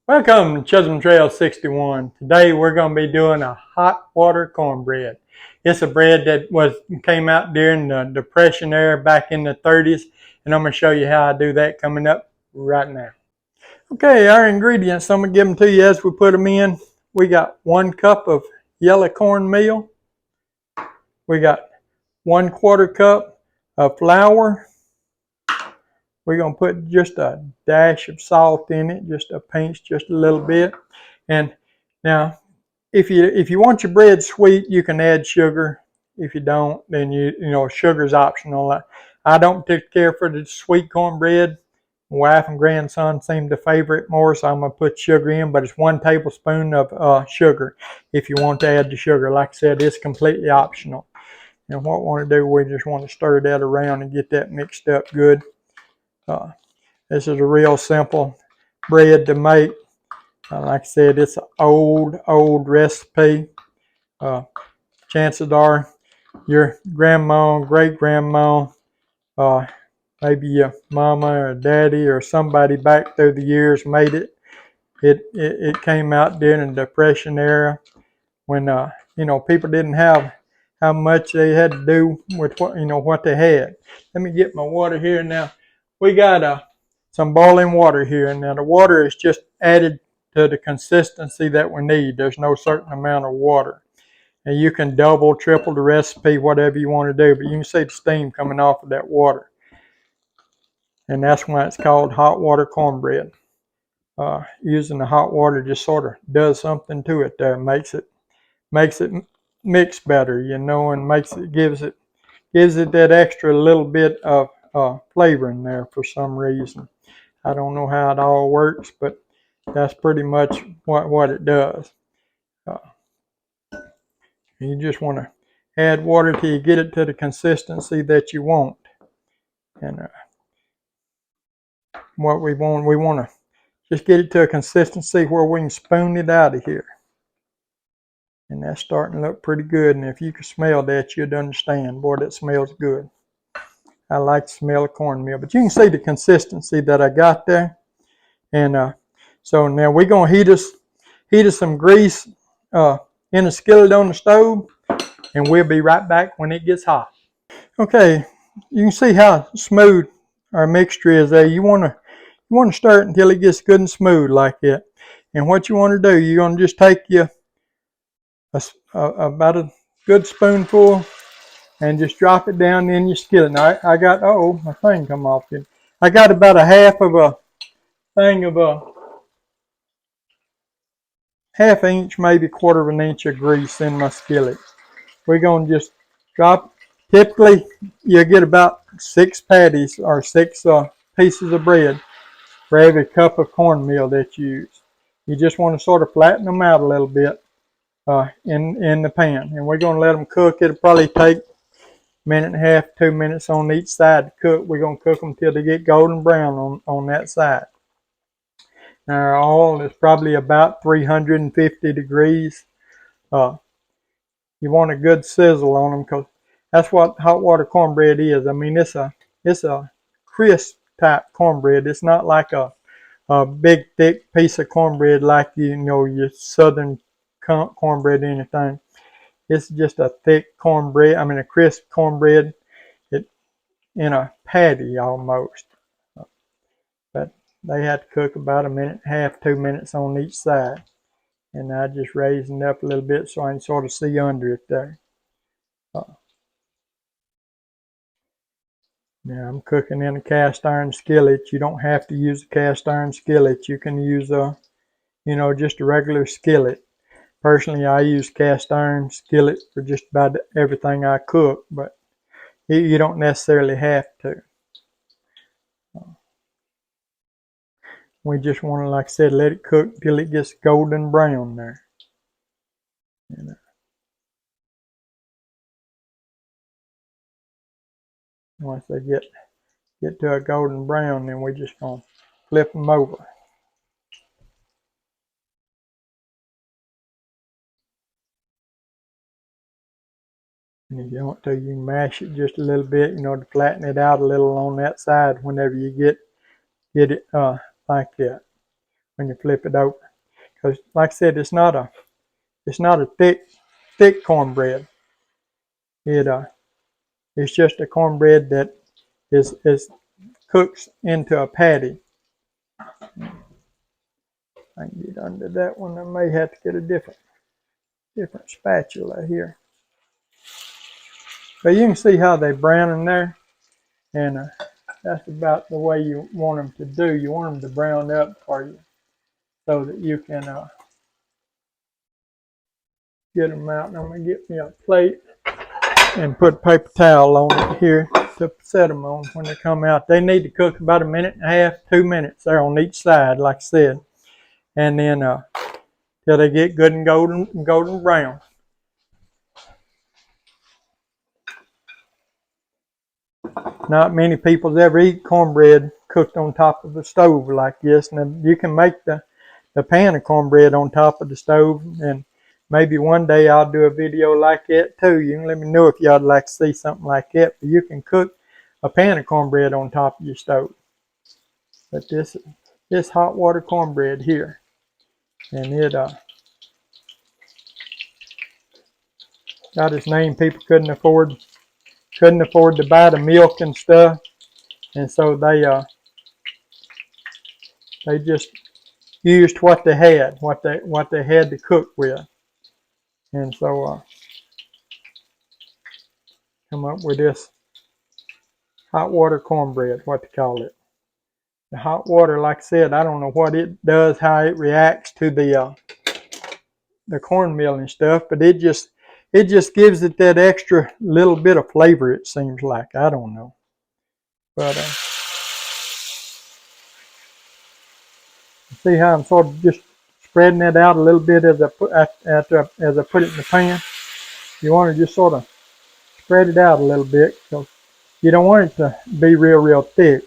Welcome to Chisholm Trail 61. Today we're going to be doing a hot water cornbread. It's a bread that came out during the Depression era back in the 30s, and I'm going to show you how I do that coming up right now. Okay, our ingredients, I'm going to give them to you as we put them in. We got 1 cup of yellow cornmeal. We got 1/4 cup of flour. We're going to put just a dash of salt in it, just a pinch, just a little bit. And now, if you want your bread sweet, you can add sugar. If you don't, then sugar's optional. I don't particularly care for the sweet cornbread. My wife and grandson seem to favor it more, so I'm going to put sugar in, but it's 1 tablespoon of sugar if you want to add the sugar. Like I said, it's completely optional. And what we want to do, we just want to stir that around and get that mixed up good. This is a real simple bread to make. Like I said, it's an old recipe. Chances are your grandma, great-grandma, maybe your mama or daddy or somebody back through the years made it. It came out during the Depression era when people didn't have how much they had to do with what they had. Let me get my water here now. We got some boiling water here, and now the water is just added to the consistency that we need. There's no certain amount of water. And you can double, triple the recipe, whatever you want to do, but you can see the steam coming off of that water. And that's why it's called hot water cornbread. Using the hot water just sort of does something to it there, makes it mix better, and gives it that extra little bit of flavor in there for some reason. I don't know how it all works, but that's pretty much what it does. You just want to add water till you get it to the consistency that you want. And what we want to just get it to a consistency where we can spoon it out of here. And that's starting to look pretty good. And if you can smell that, you'd understand. Boy, that smells good. I like the smell of cornmeal. But you can see the consistency that I got there. And so now we're going to heat us some grease in a skillet on the stove. And we'll be right back when it gets hot. Okay, you can see how smooth our mixture is there. You want to stir it until it gets good and smooth like that. And what you want to do, you're going to just take about a good spoonful and just drop it down in your skillet. Now I got, my thing come off here. I got about a half inch, maybe 1/4 of an inch of grease in my skillet. We're going to just drop. Typically, you get about 6 patties or 6 pieces of bread for every cup of cornmeal that you use. You just want to sort of flatten them out a little bit in the pan. And we're going to let them cook. It'll probably take 1.5, 2 minutes on each side to cook. We're going to cook them till they get golden brown on that side. Now our oil is probably about 350 degrees. You want a good sizzle on them because that's what hot water cornbread is. I mean, it's a crisp type cornbread. It's not like a big thick piece of cornbread like your southern cornbread or anything. It's just a thick cornbread. I mean, a crisp cornbread in a patty almost. But they had to cook about 1.5, 2 minutes on each side. And I just raised it up a little bit so I can sort of see under it there. Now I'm cooking in a cast iron skillet. You don't have to use a cast iron skillet. You can use just a regular skillet. Personally, I use cast iron skillet for just about everything I cook, but you don't necessarily have to. We just want to, like I said, let it cook until it gets golden brown there. Once they get to a golden brown, then we're just going to flip them over. And if you want to, you can mash it just a little bit, to flatten it out a little on that side whenever you get it like that. when you flip it over. Because like I said, it's not a thick cornbread. It's just a cornbread that is cooks into a patty. I can get under that one. I may have to get a different spatula here. But you can see how they brown in there, and that's about the way you want them to do. You want them to brown up for you so that you can get them out. And I'm going to get me a plate and put paper towel on it here to set them on when they come out. They need to cook about 1.5 minutes, 2 minutes there on each side, like I said. And then till they get good and golden brown. Not many people ever eat cornbread cooked on top of the stove like this. And you can make the pan of cornbread on top of the stove, and maybe one day I'll do a video like that too. You can let me know if y'all would like to see something like that. But you can cook a pan of cornbread on top of your stove. But this hot water cornbread here, and it got its name. People couldn't afford to buy the milk and stuff, and so they just used what they had, what they had to cook with, and so come up with this hot water cornbread, what to call it. The hot water, like I said, I don't know what it does, how it reacts to the cornmeal and stuff, but it just gives it that extra little bit of flavor, it seems like. I don't know. But see how I'm sort of just spreading it out a little bit as I put it in the pan. You want to just sort of spread it out a little bit because you don't want it to be real thick.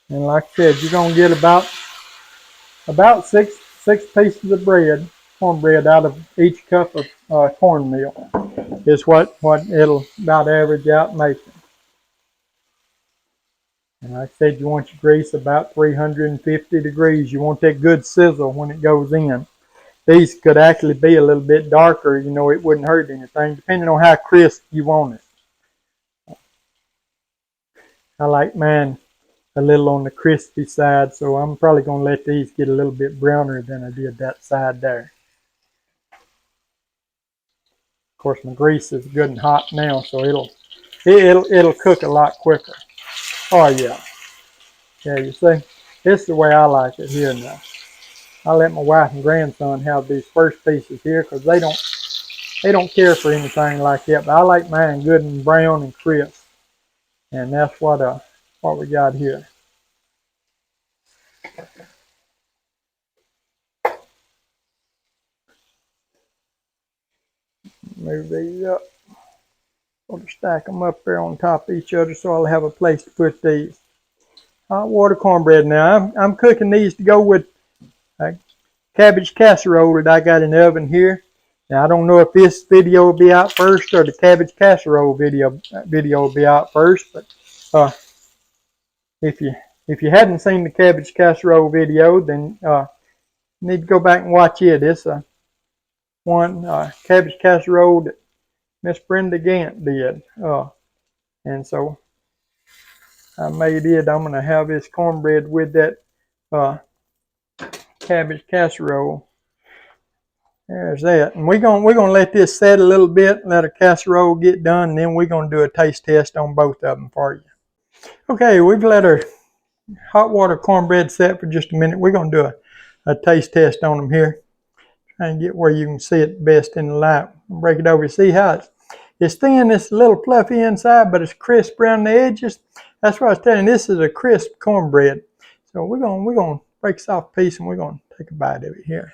And like I said, you're gonna get about six pieces of cornbread out of each cup of cornmeal. Is what it'll about average out making. And like I said, you want your grease about 350 degrees. You want that good sizzle when it goes in. These could actually be a little bit darker. You know, it wouldn't hurt anything, depending on how crisp you want it. I like mine a little on the crispy side, so I'm probably going to let these get a little bit browner than I did that side there. Of course, my grease is good and hot now, so it'll cook a lot quicker. Oh yeah, you see, this is the way I like it here now. I let my wife and grandson have these first pieces here because they don't care for anything like that. But I like mine good and brown and crisp, and that's what we got here. Move these up. Sort of stack them up there on top of each other so I'll have a place to put these. Hot water cornbread now. I'm cooking these to go with cabbage casserole that I got in the oven here. Now I don't know if this video will be out first or the cabbage casserole video will be out first, but if you hadn't seen the cabbage casserole video, then you need to go back and watch it. It's one cabbage casserole that Miss Brenda Gant did, and so I made it. I'm going to have this cornbread with that cabbage casserole. There's that. And we're gonna let this set a little bit, let our casserole get done, and then we're gonna do a taste test on both of them for you. Okay, we've let our hot water cornbread set for just a minute. We're gonna do a taste test on them here. Try and get where you can see it best in the light. Break it over. See how it's thin, it's a little fluffy inside, but it's crisp around the edges. That's what I was telling you. This is a crisp cornbread. So we're gonna break this off a piece and we're gonna take a bite of it here.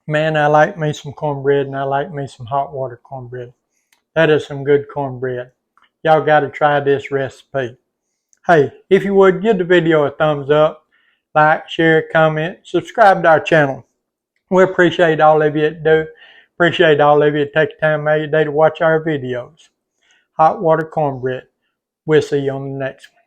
Man, I like me some cornbread, and I like me some hot water cornbread. That is some good cornbread. Y'all got to try this recipe. Hey, if you would, give the video a thumbs up, like, share, comment, subscribe to our channel. We appreciate all of you that do. Appreciate all of you that take time out of your day to watch our videos. Hot water cornbread. We'll see you on the next one.